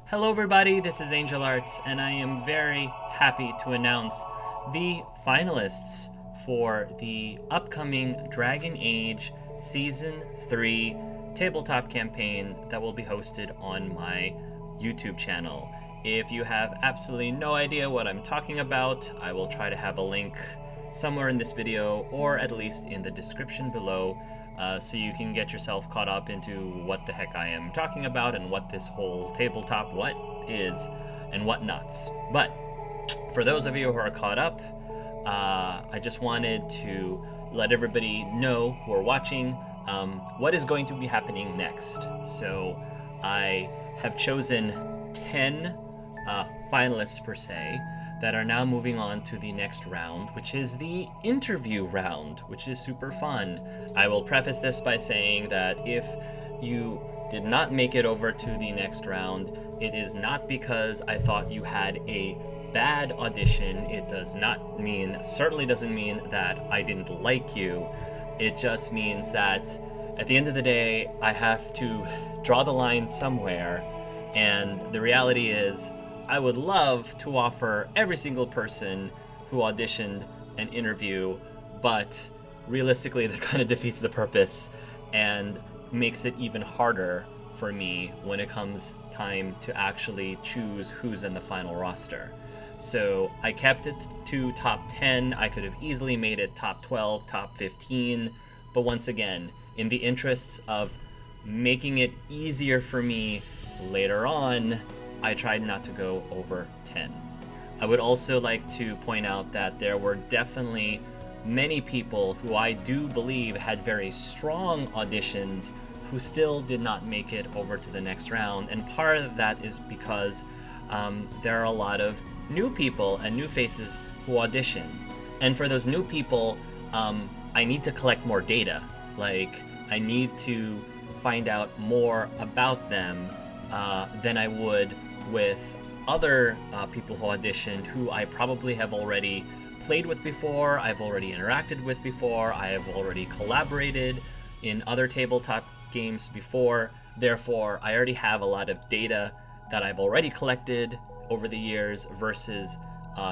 Hello everybody, this is Angel Arts, and I am very happy to announce the finalists for the upcoming Dragon Age Season 3 tabletop campaign that will be hosted on my YouTube channel. If you have absolutely no idea what I'm talking about, I will try to have a link somewhere in this video, or at least in the description below, so you can get yourself caught up into what the heck I am talking about and what this whole tabletop what is and what nots. But for those of you who are caught up, I just wanted to let everybody know who are watching what is going to be happening next. So I have chosen 10 finalists per se that are now moving on to the next round, which is the interview round, which is super fun. I will preface this by saying that if you did not make it over to the next round, it is not because I thought you had a bad audition. It does not mean, certainly doesn't mean that I didn't like you. It just means that at the end of the day, I have to draw the line somewhere, and the reality is I would love to offer every single person who auditioned an interview, but realistically that kind of defeats the purpose and makes it even harder for me when it comes time to actually choose who's in the final roster. So I kept it to top 10. I could have easily made it top 12, top 15, but once again, in the interests of making it easier for me later on, I tried not to go over 10. I would also like to point out that there were definitely many people who I do believe had very strong auditions who still did not make it over to the next round, and part of that is because there are a lot of new people and new faces who audition. And for those new people, I need to collect more data. Like, I need to find out more about them than I would with other people who auditioned who I probably have already played with before, I've already interacted with before, I have already collaborated in other tabletop games before. Therefore, I already have a lot of data that I've already collected over the years versus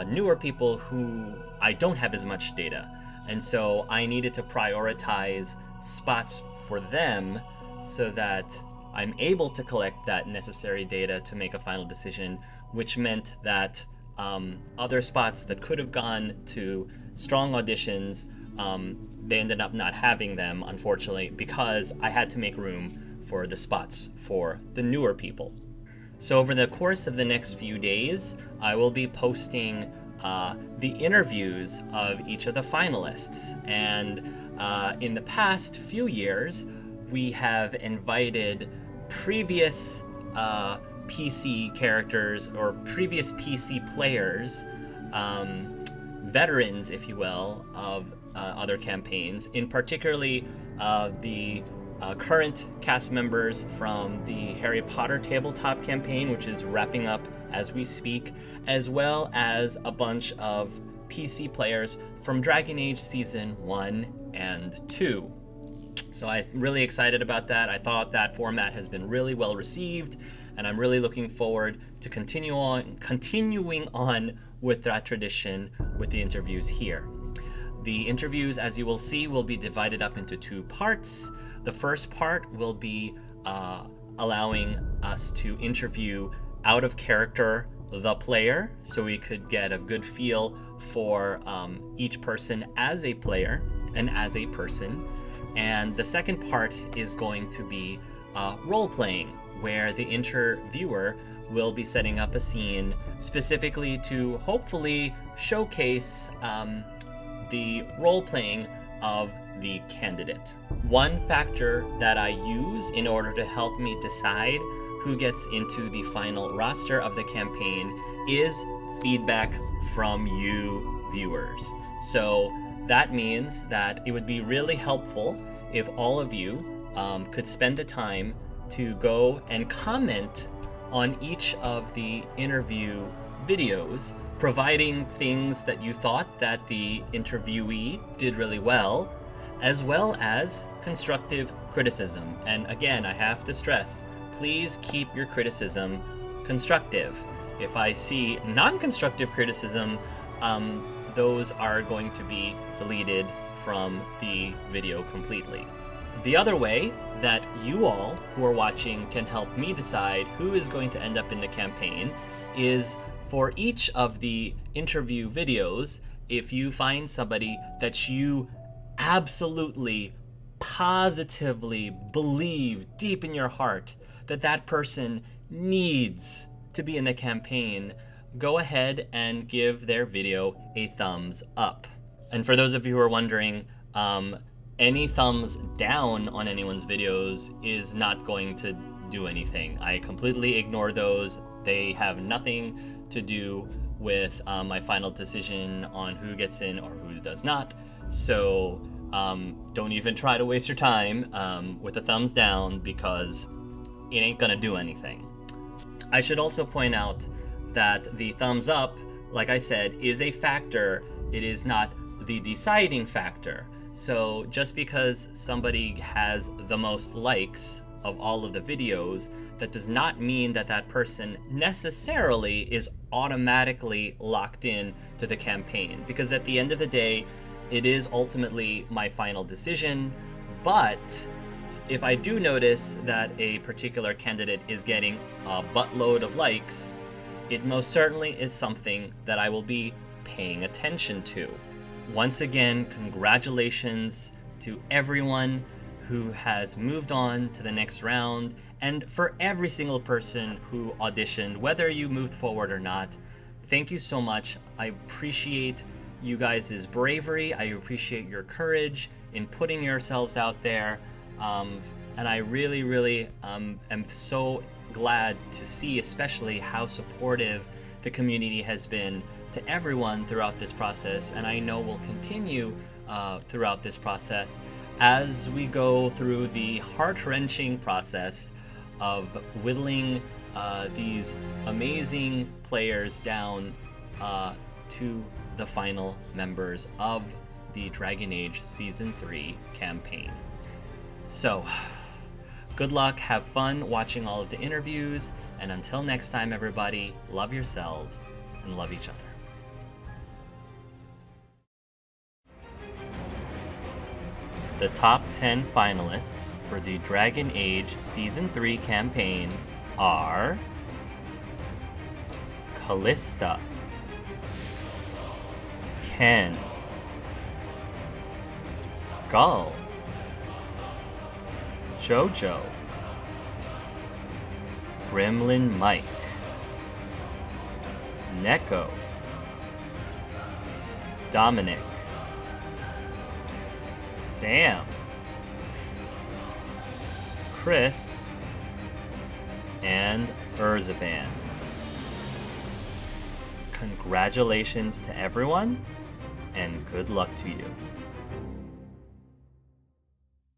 newer people who I don't have as much data. And so I needed to prioritize spots for them so that I'm able to collect that necessary data to make a final decision, which meant that other spots that could have gone to strong auditions, they ended up not having them, unfortunately, because I had to make room for the spots for the newer people. So over the course of the next few days, I will be posting the interviews of each of the finalists. And in the past few years, we have invited previous PC characters or previous PC players, veterans, if you will, of other campaigns, in particularly the current cast members from the Harry Potter tabletop campaign, which is wrapping up as we speak, as well as a bunch of PC players from Dragon Age Season 1 and 2. So I'm really excited about that. I thought that format has been really well received, and I'm really looking forward to continuing on with that tradition with the interviews here. The interviews, as you will see, will be divided up into two parts. The first part will be allowing us to interview out of character the player, so we could get a good feel for each person as a player and as a person. And the second part is going to be role-playing, where the interviewer will be setting up a scene specifically to hopefully showcase the role-playing of the candidate. One factor that I use in order to help me decide who gets into the final roster of the campaign is feedback from you viewers. So that means that it would be really helpful if all of you could spend the time to go and comment on each of the interview videos, providing things that you thought that the interviewee did really well as constructive criticism. And again, I have to stress, please keep your criticism constructive. If I see non-constructive criticism, those are going to be deleted from the video completely. The other way that you all who are watching can help me decide who is going to end up in the campaign is for each of the interview videos, if you find somebody that you absolutely, positively believe deep in your heart that that person needs to be in the campaign, go ahead and give their video a thumbs up. And for those of you who are wondering, any thumbs down on anyone's videos is not going to do anything. I completely ignore those. They have nothing to do with my final decision on who gets in or who does not. So don't even try to waste your time with a thumbs down, because it ain't gonna do anything. I should also point out that the thumbs up, like I said, is a factor. It is not the deciding factor. So just because somebody has the most likes of all of the videos, that does not mean that that person necessarily is automatically locked in to the campaign, because at the end of the day, it is ultimately my final decision. But if I do notice that a particular candidate is getting a buttload of likes, it most certainly is something that I will be paying attention to. Once again, congratulations to everyone who has moved on to the next round, and for every single person who auditioned, whether you moved forward or not, thank you so much. I appreciate you guys' bravery. I appreciate your courage in putting yourselves out there. And I really am so glad to see especially how supportive the community has been to everyone throughout this process, and I know will continue throughout this process as we go through the heart-wrenching process of whittling these amazing players down to the final members of the Dragon Age Season 3 campaign. So, good luck, have fun watching all of the interviews, and until next time, everybody, love yourselves and love each other. The top 10 finalists for the Dragon Age Season 3 campaign are Kallista, Ken, Skull, Jojo, Gremlin Mike, Neko, Dominic, Sam, Chris, and Urzavan. Congratulations to everyone, and good luck to you.